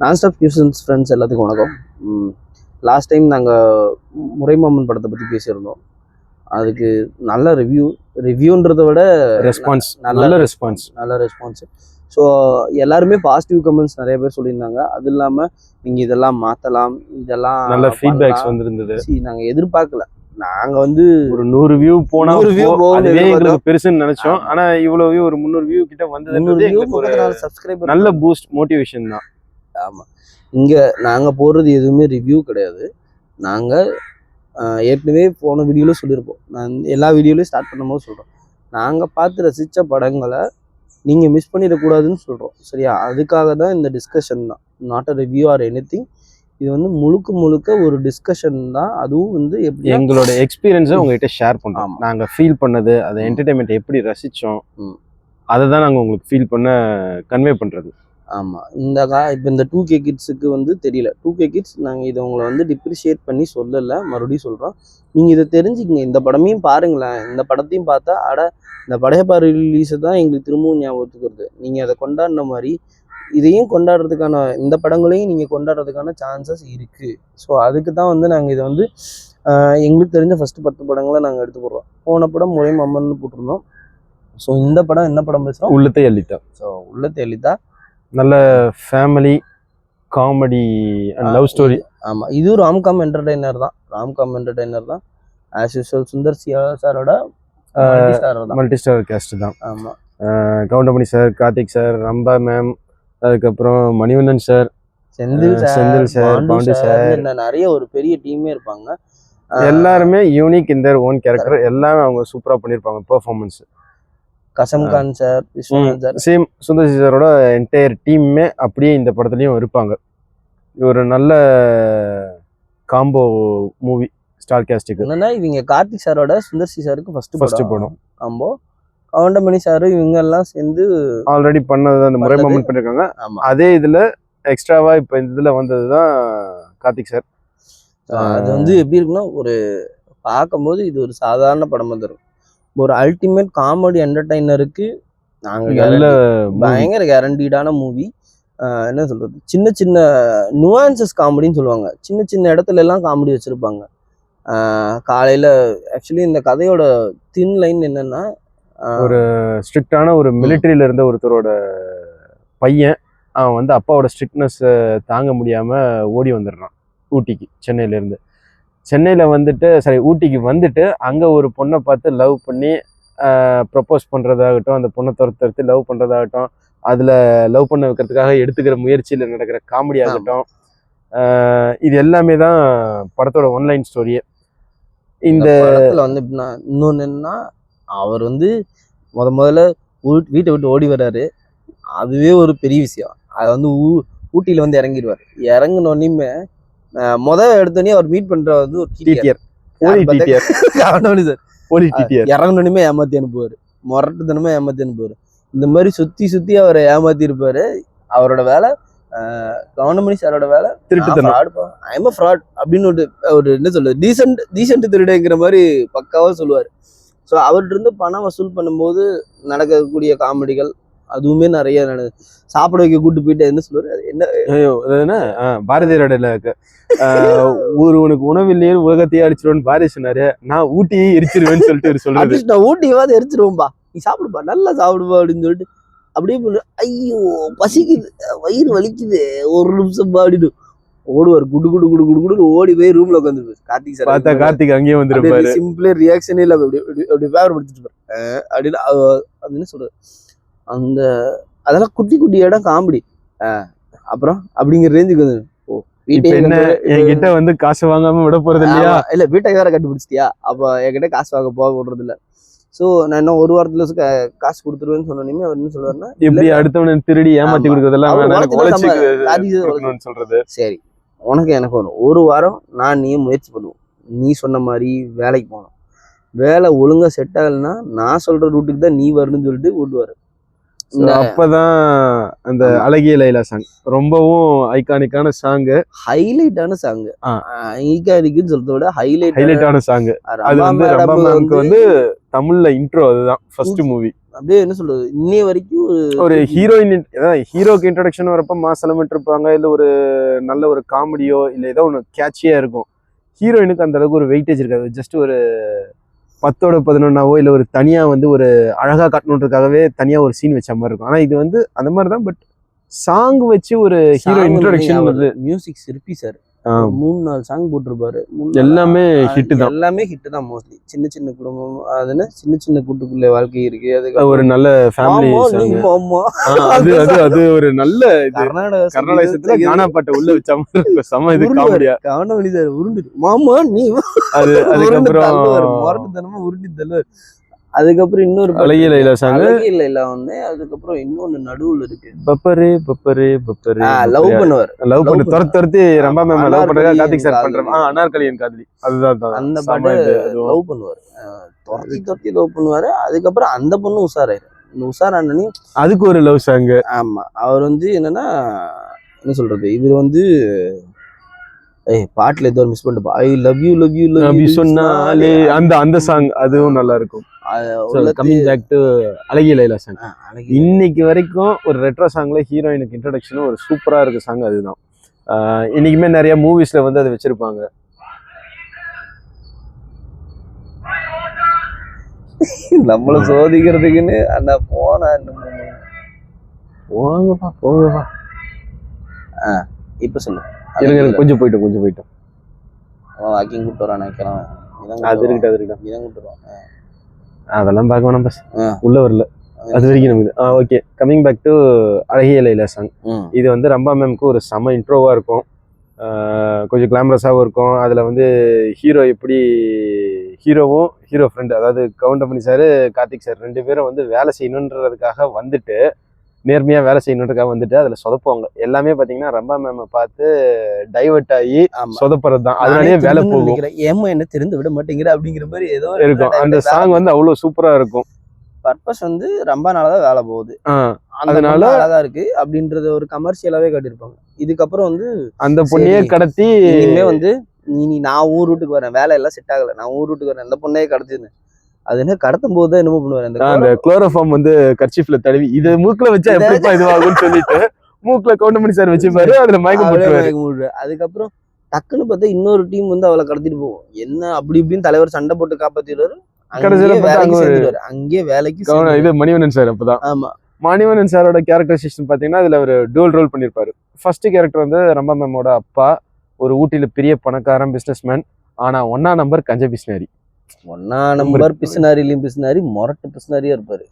Nonstop tuitions friends எல்லாத்துக்கும் வணக்கம். Last time நாங்கள் முறைமாமன் படத்தை பற்றி பேசியிருந்தோம். அதுக்கு நல்ல ரிவ்யூன்றதை விட ரெஸ்பான்ஸ் நல்ல ரெஸ்பான்ஸ். ஸோ எல்லாருமே பாசிட்டிவ் கமெண்ட்ஸ் நிறைய பேர் சொல்லியிருந்தாங்க. அது இல்லாமல் நீங்கள் இதெல்லாம் மாற்றலாம், இதெல்லாம் நல்ல ஃபீட்பேக்ஸ் வந்திருந்தது. நாங்கள் எதிர்பார்க்கல. நாங்கள் வந்து ஒரு 100 வியூ போனா அதுவே எங்களுக்கு பெருசுன்னு நினைச்சோம். ஆனா இவ்வளவு வியூ, ஒரு 300 வியூ கிட்ட வந்தது சப்ஸ்கிரைபர், நல்ல பூஸ்ட், மோட்டிவேஷன் தான். ஆமாம், இங்கே நாங்கள் போடுறது எதுவுமே ரிவ்யூ கிடையாது. நாங்கள் ஏற்கனவே போன வீடியோவில் சொல்லியிருப்போம். நான் எல்லா வீடியோலையும் ஸ்டார்ட் பண்ணும்போது சொல்கிறோம், நாங்கள் பார்த்து ரசித்த படங்களை நீங்கள் மிஸ் பண்ணிடக்கூடாதுன்னு சொல்கிறோம். சரியா? அதுக்காக தான் இந்த டிஸ்கஷன் தான், not a review or anything. இது வந்து முழுக்க ஒரு டிஸ்கஷன் தான். அதுவும் வந்து எப்படி எங்களோட எக்ஸ்பீரியன்ஸை உங்ககிட்ட ஷேர் பண்ணுறோம். நாங்கள் ஃபீல் பண்ணது, அதை என்டர்டைன்மெண்ட் எப்படி ரசித்தோம், அதை தான் நாங்கள் உங்களுக்கு ஃபீல் பண்ண கன்வே பண்ணுறது. ஆமாம், இப்போ இந்த 2K கிட்ஸுக்கு வந்து தெரியல. 2K கிட்ஸ் நாங்கள் இதை உங்களை வந்து டிப்ரிஷியேட் பண்ணி சொல்லலை, மறுபடியும் சொல்கிறோம். நீங்கள் இதை தெரிஞ்சுக்கிங்க. இந்த படமையும் பாருங்களேன். இந்த படத்தையும் பார்த்தா இந்த படையப்பா ரிலீஸை தான் எங்களுக்கு திரும்பவும் ஞாபகத்துக்கு வருது. நீங்கள் அதை கொண்டாடின மாதிரி இதையும் கொண்டாடுறதுக்கான, இந்த படங்களையும் நீங்கள் கொண்டாடுறதுக்கான சான்சஸ் இருக்குது. ஸோ அதுக்கு தான் வந்து நாங்கள் இதை வந்து எங்களுக்கு தெரிஞ்ச ஃபஸ்ட்டு 10 படங்களை நாங்கள் எடுத்து போடுறோம். போன படம் முறைமாமன்னு போட்டிருந்தோம். ஸோ இந்த படம் என்ன படம் பேசுகிறோம்? உள்ளத்தை அள்ளித்தா. ஸோ உள்ளத்தை அள்ளித்தா நல்ல family comedy and love story. ஆமாம், இது ராம்காம் என்டர்டெய்னர் தான். ஆஸ் யூஸ்வல் சுந்தர் சாரோட மல்டி ஸ்டார் கேஸ்ட் தான். ஆமாம், Goundamani sir, Karthik sir, Rambha ma'am, அதுக்கப்புறம் Manivannan sir, Senthil sir, Pandu sir, நிறைய ஒரு பெரிய டீமே இருப்பாங்க. எல்லாருமே unique in their own character. எல்லாமே அவங்க சூப்பராக பண்ணியிருப்பாங்க performance. Kazan Khan sir, Viswanath sir, same Sundar சாரோட என்டையர் டீம்மே அப்படியே இந்த படத்துலையும் இருப்பாங்க. ஒரு நல்ல காம்போ மூவி ஸ்டார் கேஸ்டுக்கு. என்னன்னா, இவங்க கார்த்திக் சாரோட சுந்தர் சாருக்கு ஃபர்ஸ்ட் படம் காம்போ. கவுண்டமணி சாரு இவங்க எல்லாம் சேர்ந்து ஆல்ரெடி பண்ணது அந்த முறைமாமன் பண்ணியிருக்காங்க. அதே இதில் எக்ஸ்ட்ராவா இப்போ இந்த இதில் வந்தது தான் கார்த்திக் சார். அது வந்து எப்படி இருக்குன்னா, ஒரு பார்க்கும்போது இது ஒரு சாதாரண படமாக தரும். ஒரு அல்டிமேட் காமெடி என்டர்டைனருக்கு நாங்கள் பயங்கர கேரண்டீடான மூவி. என்ன சொல்றது, சின்ன நுவான்சஸ் காமெடின்னு சொல்லுவாங்க. சின்ன இடத்துல எல்லாம் காமெடி வச்சிருப்பாங்க. காலையில ஆக்சுவலி இந்த கதையோட தின் லைன் என்னன்னா, ஒரு ஸ்ட்ரிக்டான ஒரு மிலிட்டரியில இருந்த ஒருத்தரோட பையன், அவன் வந்து அப்பாவோட ஸ்ட்ரிக்ட்னஸ் தாங்க முடியாம ஓடி வந்துடுறான் ஊட்டிக்கு. சென்னையில் வந்துட்டு ஊட்டிக்கு வந்துட்டு அங்கே ஒரு பொண்ணை பார்த்து லவ் பண்ணி ப்ரப்போஸ் பண்ணுறதாகட்டும், அந்த பொண்ணை துரத்து லவ் பண்ணுறதாகட்டும், அதில் லவ் பண்ண வைக்கிறதுக்காக எடுத்துக்கிற முயற்சியில் நடக்கிற காமெடி ஆகட்டும், இது எல்லாமே தான் படத்தோட ஒன்லைன் ஸ்டோரியே. இந்த படத்தில் வந்து எப்படின்னா, இன்னொன்று என்னன்னா, அவர் வந்து முதல்ல வீட்டை விட்டு ஓடி வர்றாரு. அதுவே ஒரு பெரிய விஷயம். அது வந்து ஊட்டியில் வந்து இறங்கிடுவார். இறங்கினோடனே எடுத்தோடனே அவர் மீட் பண்ற வந்து ஒரு இறங்கணுமே ஏமாத்தி அனுப்புவாரு, முரட்டுத்தனமா ஏமாத்தி அனுப்புவாரு. இந்த மாதிரி சுத்தி அவரை ஏமாத்தி இருப்பாரு. அவரோட வேலை, கவுண்டமணி சாரோட வேலை திருட்டு ஃப்ராட் அப்படின்னு ஒரு என்ன சொல்றது, டீசென்ட் திருடுங்கிற மாதிரி பக்காவா சொல்லுவாரு. ஸோ அவர்கிட்ட இருந்து பணம் வசூல் பண்ணும்போது நடக்கக்கூடிய காமெடிகள் அதுவுமே நிறைய நடக்குது. சாப்பிட வைக்க கூட்டு போயிட்டு என்ன சொல்லுவாரு, என்ன பாரதியாரோட உனக்கு உணவு இல்லையே உலகத்தையே அடிச்சிருவேன்னு பாரதி சொன்னாரு. நான் ஊட்டியே எரிச்சிருவேன்னு சொல்லிட்டு சொல்றாரு. நான் ஊட்டியாவது எரிச்சிருவோம்பா, நீ சாப்பிடுப்பா, நல்லா சாப்பிடுப்பா அப்படின்னு சொல்லிட்டு அப்படியே பண்ணு. ஐயோ பசிக்குது, வயிறு வலிக்குது, ஒரு நிமிஷம் பாடிடு ஓடுவார். குடு ஓடி போய் ரூம்ல உட்காந்துருப்பாரு. கார்த்திக் சார் பார்த்தா கார்த்திக் அங்கேயே வந்துருப்பாரு. சிம்பிளே ரியாக்ஷனே இல்லை, அப்படி பேவர் படிச்சுட்டு இருப்பாரு அப்படின்னு. அது என்ன சொல்றது, அந்த அதெல்லாம் குட்டி இடம் காமெடி. அப்புறம் அப்படிங்கிற ரேஞ்சுக்கு வந்து என்கிட்ட வந்து காசு வாங்காம விட போறது இல்லையா, இல்ல வீட்டை வேற கண்டுபிடிச்சிட்டியா, அப்ப என்கிட்ட காசு வாங்க போக விடுறது இல்ல. சோ நான் இன்னும் ஒரு வாரத்துல காசு கொடுத்துருவேன்னு சொன்னோன்னே அவர் என்ன சொல்லுவாருன்னா, எப்படி அடுத்தவன திருடி ஏமாத்தி கொடுக்கறதெல்லாம் சொல்றது. சரி, எனக்கு ஒரு வாரம் நான் நீ முயற்சி பண்ணுவோம். நீ சொன்ன மாதிரி வேலைக்கு போகணும். வேலை ஒழுங்கா செட் ஆகலைன்னா நான் சொல்ற ரூட்டுக்கு தான் நீ வரணும்னு சொல்லிட்டு ஓட்டுவாரு. So, அப்பதான் அந்த அழகிய லைலா சாங் ரொம்பவும் ஐகானிக்கான சாங், ஹைலைட்டான சாங். ஐகானிக்னு சொல்றத விட ஹைலைட்டான சாங். அது வந்து ரம்பா மேம்க்கு வந்து தமிழ்ல இன்ட்ரோ, அதுதான் ஃபர்ஸ்ட் மூவி. அப்படியே என்ன சொல்றது, இன்னைய வரைக்கும் ஒரு ஹீரோயின், ஹீரோக்கு இன்ட்ரடக்ஷன் வரப்ப மாஸ் எலமெண்ட் இருப்பாங்க, இல்ல ஒரு நல்ல ஒரு காமெடியோ இல்ல ஏதோ ஒன்று கேட்சியா இருக்கும். ஹீரோயினுக்கு அந்த அளவுக்கு ஒரு வெயிட்டேஜ் இருக்காது. ஜஸ்ட் ஒரு 10ஓட 11ஆவோ இல்ல ஒரு தனியா வந்து ஒரு அழகா காட்டணுன்றதுக்காகவே தனியா ஒரு சீன் வச்ச மாதிரி இருக்கும். ஆனா இது வந்து அந்த மாதிரி தான், பட் சாங் வச்சு ஒரு ஹீரோ இன்ட்ரோடக்ஷன் வந்து மியூசிக் சிற்பி சார் 3-4 சாங் போட்டிருப்பாரு. எல்லாமே ஹிட் தான். எல்லாமே ஹிட் தான் மோஸ்ட்லி. சின்ன சின்ன குடும்பம், அதுன்னு சின்ன சின்ன கூட்டுக்குள்ள வாழ்க்கை இருக்கு. அதுக்கு ஒரு நல்ல ஃபேமிலி சாங். அது ஒரு நல்ல கர்நாடகத்துல கானா பாட்டை உள்ள வச்ச மாதிரி இருக்கும். செம இது காமெடியா காமெடி சார். உருண்டு மாமா நீ அது. அதுக்கப்புறம் மொரட்டுத்தனமா உருட்டி தள்ளுவார். அதுக்கப்புறம் இன்னொரு அழகிய லைலா சாங், அழகிய லைலா வந்து. அதுக்கப்புறம் இன்னொன்னு நடுவுல இருக்கு, பப்பரே பப்பரே பப்பரே. லவ் பண்ணுவார். லவ் பண்ணி துரத்தி ரம்பா மேம் லவ் பண்றதா கார்த்திக் சார் பண்றாங்க. அனார்கலியன் காதலி, அதுதான் அந்த பாட்டு லவ் பண்ணுவார். துரத்தி லவ் பண்ணுவாரு. அதுக்கப்புறம் அந்த பொண்ணு உஷாராயிரு. உஷாரானி அதுக்கு ஒரு லவ் சாங். ஆமா, அவர் வந்து என்னன்னா என்ன சொல்றது, இவர் வந்து பாட்டுல ஏதோ மிஸ் பண்ணிட்டு I love you love you love you சொன்னாலே அந்த சாங் அதுவும் நல்லா இருக்கும். கமிங் பேக் டு அழகிய லைலா சாங். இன்னைக்கு வரைக்கும் ஒரு ரெட்ரோ சாங்ல ஹீரோயினுக்கு இன்ட்ரடக்ஷனும் ஒரு சூப்பரா இருக்கு சாங், அதுதான். இன்னைக்குமே நிறைய மூவிஸ்ல வந்து அதை வச்சிருப்பாங்க. நம்மள சோதிக்கிறதுக்குன்னு அந்த போனா போங்கப்பா. இப்ப சொல்லு. கொஞ்சம் போயிட்டோம். வாக்கிங் கூட்டு வரானே கிளம்ப. அது இருக்கட்டும். இதான் கூட்டு வருவான். அதெல்லாம் பார்க்க வேணாம் பஸ், உள்ள வரல அது வரைக்கும் நமக்கு. ஓகே, கமிங் பேக் டு அழகிய லைலா சாங். இது வந்து ரம்பா மேம்க்கு ஒரு செம இன்ட்ரோவா இருக்கும். கொஞ்சம் கிளாமரஸாகவும் இருக்கும். அதில் வந்து ஹீரோ எப்படி ஹீரோவும் ஹீரோ ஃப்ரெண்டு, அதாவது கவுண்டமணி சார் கார்த்திக் சார் 2 பேரும் வந்து வேலை செய்யணுன்றதுக்காக வந்துட்டு, நேர்மையாக வேலை செய்யணுன்றதுக்காக வந்துட்டு அதில் சொதப்புவாங்க. எல்லாமே பார்த்தீங்கன்னா ரம்பா மேமை பார்த்து டைவர்ட் ஆகி சொதப்புறது தான். அதனாலேயே வேலை போகும். ஏமா என்ன தெரிந்து விட மாட்டேங்கிற அப்படிங்கிற மாதிரி ஏதோ இருக்கும். அந்த சாங் வந்து அவ்வளோ சூப்பராக இருக்கும். பர்பஸ் வந்து ரம்பானாலதான் வேலை போகுது, அதனால அழகா இருக்கு அப்படின்றத ஒரு கமர்ஷியலாவே காட்டியிருப்பாங்க. இதுக்கப்புறம் வந்து அந்த பொண்ணையே கடத்தி இனிமே வந்து நான் ஊர் வீட்டுக்கு வரேன், வேலை எல்லாம் செட் ஆகல, நான் ஊர் வீட்டுக்கு வரேன், அந்த பொண்ணையே கடத்திருந்தேன். அது என்ன கடத்தும் போது என்னமோ பண்ணுவாரு, அந்த குளோரோஃபார்ம் வந்து கர்ச்சீஃப்ல தடவி இது மூக்குல வச்சா எப்படிப்பா இதுவாகும்னு சொல்லிட்டு மூக்குல கவுண்டமணி சார் வச்சுப்பாரு, அதுல மயக்கம் போட்டுருவாரு. அதுக்கப்புறம் டக்குன்னு பார்த்தா இன்னொரு டீம் வந்து அவளை கடத்திட்டு போவோம். என்ன அப்படி இப்படின்னு தலைவர் சண்டை போட்டு காப்பாத்திடுவாரு. அங்கேயே வேலைக்கு இது மணிவண்ணன் சார். அப்பதான் ஆமா, மணிவண்ணன் சாரோட கேரக்டரைசேஷன் பாத்தீங்கன்னா இதுல ஒரு டூல் ரோல் பண்ணிருப்பாரு. ஃபர்ஸ்ட் கேரக்டர் வந்து ரம்பா மேமோட அப்பா, ஒரு ஊட்டியில பெரிய பணக்காரன் பிசினஸ்மேன். ஆனா 1ஆம் நம்பர் கஞ்ச பிசினாரி. 1ஆம் நம்பர் பிசினாரிலையும் பிசினாரி, மொரட்டு பிசினாரியா இருப்பாரு.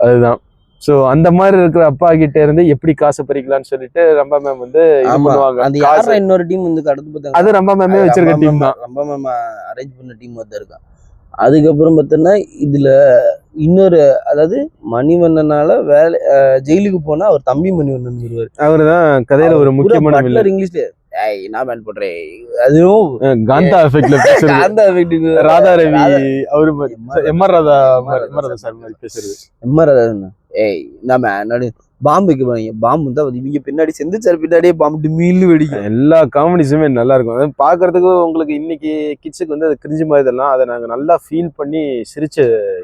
அதுதான். சோ அந்த மாதிரி இருக்கிற அப்பா கிட்ட இருந்து எப்படி காசு பறிக்கலாம்னு சொல்லிட்டு ரம்பா மேம் வந்து இது பண்ணுவாங்க. அந்த யாரா இன்னொரு டீம் வந்து கடத்து பார்த்தாங்க, அது ரம்பா மேமே வச்சிருக்க டீம் தான். ரம்பா மேம் அரேஞ்ச் பண்ண டீம் தான் இருக்கான். அதுக்கப்புறம் பார்த்தோன்னா இதுல இன்னொரு, அதாவது மணிவண்ணனால வேலை ஜெயிலுக்கு போனா அவர் தம்பி மணிவண்ணன் வருவார். அவரு தான் கதையில ஒரு முக்கியமான இங்கிலீஷ்ல நான் பேன் போடுறேன், அதுவும் காந்தா எஃபெக்ட்ல பேசுறது. காந்தா எஃபெக்ட் ராதா ரவி அவரு எம்ஆர் ராதா சார் மாதிரி பேசுறது. எம்ஆர் ராதா நம்ம பாம்புக்கு போனீங்க, பாம்பு தான் இவங்க பின்னாடி செந்துச்சார் பின்னாடியே பாம்பு மீன் வெடிக்கும். எல்லா காமெடிஸுமே நல்லா இருக்கும். அதாவது பாக்குறதுக்கு உங்களுக்கு இன்னைக்கு கிட்ஸுக்கு வந்து அது கிரிஞ்சு மாதிரி இதெல்லாம் அதை நாங்க நல்லா ஃபீல் பண்ணி சிரிச்ச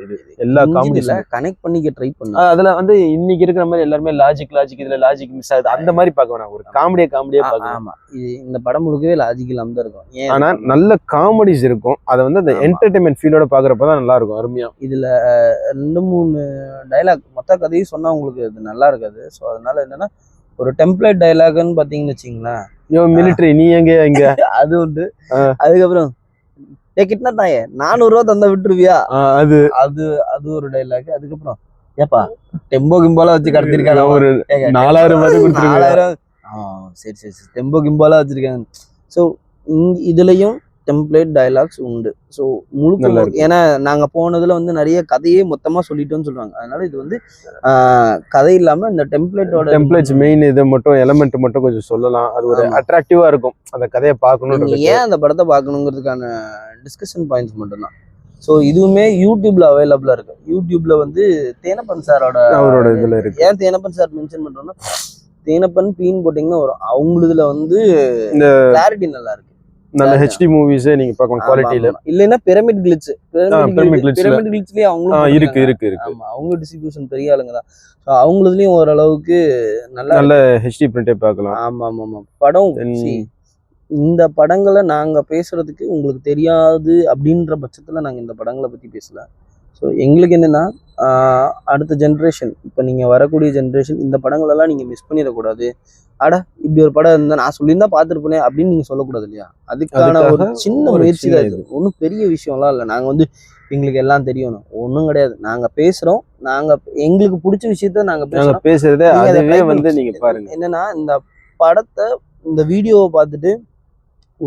இது எல்லா காமெடிஸ்ல கனெக்ட் பண்ணிக்க ட்ரை பண்ணோம். அதுல வந்து இன்னைக்கு இருக்கிற மாதிரி எல்லாருமே லாஜிக் இதுல லாஜிக் மிஸ் ஆகுது அந்த மாதிரி பார்க்க வேணாம், ஒரு காமெடியா பார்க்கலாம். ஆமா, இந்த படம் முழுக்கவே லாஜிக் இல்லாம தான் இருக்கும். ஆனா நல்ல காமெடிஸ் இருக்கும். அதை வந்து அந்த என்டர்டைன்மெண்ட் ஃபீலோட பாக்குறப்பதான் நல்லா இருக்கும், அருமையா. இதுல 2-3 டைலாக் மொத்த கதையும் சொன்னா உங்களுக்கு இது நல்லா இருக்காது. ஸோ அதனால என்னன்னா ஒரு டெம்ப்ளேட் டைலாக்னு பாத்தீங்கன்னு வச்சுங்களேன், மிலிட்டரி நீ எங்க அது உண்டு. அதுக்கப்புறம் கிட்னா தாயே 400 ரூபா தந்தா விட்டுருவியா, அது அது அது ஒரு டைலாக். அதுக்கப்புறம் ஏப்பா டெம்போ கிம்போலா வச்சு கடத்திருக்காங்க, ஒரு 4000 சரி டெம்போ கிம்போலா வச்சிருக்காங்க. ஸோ இதுலயும் டெம்ப்ளேட் டயலாக்ஸ் உண்டு. ஸோ முழுக்க ஏன்னா நாங்க போனதுல வந்து நிறைய கதையே மொத்தமா சொல்லிட்டோம்னு சொல்றாங்க. அதனால இது வந்து கதை இல்லாம இந்த டெம்ப்ளேட்ஸ் மெயின் இது மட்டும் எலமெண்ட் மட்டும் கொஞ்சம் சொல்லலாம். அது ஒரு அட்ராக்டிவா இருக்கும் அந்த கதையை பார்க்கணும். ஏன் அந்த படத்தை பார்க்கணுங்கிறதுக்கான டிஸ்கஷன் பாயிண்ட்ஸ் மட்டும்தான். ஸோ இதுவுமே யூடியூப்ல அவைலபிளா இருக்கு. யூடியூப்ல வந்து தேனப்பன் சாரோட அவரோட இதுல இருக்கு. ஏன் தேனப்பன் சார் மென்ஷன் பண்றோம்னா, தேனப்பன் பீன் போட்டிங்கன்னா வரும். அவங்களுதுல வந்து இந்த கிளாரிட்டி நல்லா இருக்கு. நல்ல ஹெச்டி மூவிஸே நீங்க பார்க்கலாம் குவாலிட்டியில. இல்லைன்னா Pyramid Glitch, Pyramid Glitch Pyramid கிளிட்ஸ்லயே அவங்களும் இருக்கு இருக்கு. ஆமா, அவங்க டிஸ்ட்ரிபியூஷன் பெரிய ஆளுங்க தான். ஸோ அவங்களுதுலயும் ஓரளவுக்கு நல்ல ஹெச்டி பிரிண்டே பார்க்கலாம். ஆமா ஆமா ஆமா. படம் இந்த படங்களை நாங்க பேசுறதுக்கு உங்களுக்கு தெரியாது அப்படின்ற பட்சத்துல நாங்க இந்த படங்களை பத்தி பேசல. ஸோ எங்களுக்கு என்னன்னா, அடுத்த ஜென்ரேஷன், இப்போ நீங்க வரக்கூடிய ஜென்ரேஷன் இந்த படங்களெல்லாம் நீங்க மிஸ் பண்ணிடக்கூடாது. அட இப்படி ஒரு படம் இருந்தா நான் சொல்லியிருந்தா பார்த்துருப்பேனே அப்படின்னு நீங்க சொல்லக்கூடாது இல்லையா? அதுக்கான ஒரு சின்ன முயற்சி தான் இது. ஒன்றும் பெரிய விஷயம்லாம் இல்லை. நாங்க வந்து எங்களுக்கு எல்லாம் தெரியணும் ஒன்றும் கிடையாது. நாங்க பேசுறோம், நாங்க எங்களுக்கு பிடிச்ச விஷயத்த நாங்க பேசுறதே அதுவே வந்து நீங்க பாருங்க. என்னன்னா, இந்த படத்தை இந்த வீடியோவை பார்த்துட்டு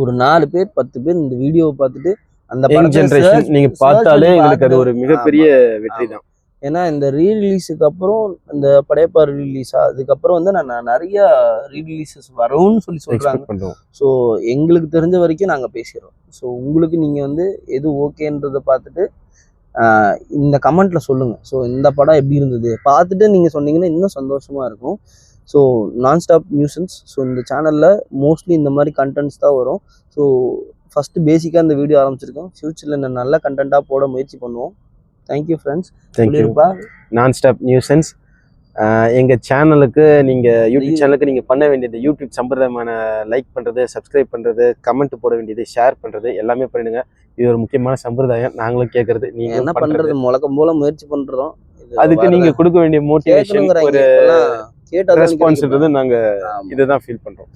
ஒரு 4 பேர் 10 பேர் இந்த வீடியோவை பார்த்துட்டு அந்த ஜெனரேஷன் நீங்க பார்த்தாலே எங்களுக்கு அது ஒரு மிகப்பெரிய வெற்றி தான். ஏன்னா இந்த ரீரிலீஸுக்கு அப்புறம் இந்த படையப்பா ரிலீஸா அதுக்கப்புறம் வந்து நான் நிறைய ரீரிலீசஸ் வரும்னு சொல்றாங்க. ஸோ எங்களுக்கு தெரிஞ்ச வரைக்கும் நாங்க பேசிடுறோம். ஸோ உங்களுக்கு நீங்க வந்து எது ஓகேன்றதை பார்த்துட்டு இந்த கமெண்ட்ல சொல்லுங்க. ஸோ இந்த படம் எப்படி இருந்தது பார்த்துட்டு நீங்க சொன்னீங்கன்னா இன்னும் சந்தோஷமா இருக்கும். So nonstop nuisance. ஸோ இந்த சேனலில் மோஸ்ட்லி இந்த மாதிரி கண்டென்ட்ஸ் தான் வரும். ஸோ ஃபஸ்ட்டு பேசிக்காக இந்த வீடியோ ஆரம்பிச்சிருக்கோம். ஃப்யூச்சரில் இந்த நல்ல கண்டென்ட்டாக போட முயற்சி பண்ணுவோம். Thank you friends. தேங்க்யூப்பா. நான்ஸ்டாப் நியூசன்ஸ் எங்கள் சேனலுக்கு நீங்கள் யூடியூப் சேனலுக்கு நீங்கள் பண்ண வேண்டியது யூடியூப் சம்பிரதாயமான லைக் பண்ணுறது, சப்ஸ்கிரைப் பண்ணுறது, கமெண்ட் போட வேண்டியது, ஷேர் பண்ணுறது எல்லாமே பண்ணிடுங்க. இது ஒரு முக்கியமான சம்பிரதாயம். நாங்களும் கேட்குறது நீங்கள் என்ன பண்ணுறது முழக்கம் போல முயற்சி பண்ணுறோம். அதுக்கு நீங்கள் கொடுக்க வேண்டிய மோட்டிவேஷன், ஒரு ரெஸ்பான்ஸ்ன்றது நாங்கள் இதுதான் ஃபீல் பண்ணுறோம்.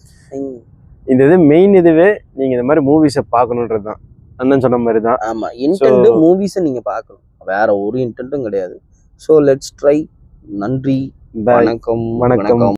இந்த இது மெயின் இதுவே நீங்கள் இந்த மாதிரி மூவிஸை பார்க்கணுன்றது தான். அண்ணன் சொன்ன மாதிரி தான். ஆமாம், இன்டென்ட் மூவிஸை நீங்கள் பார்க்கணும், வேற ஒரு இன்டென்ட்டும் கிடையாது. So let's try. நன்றி, வணக்கம்.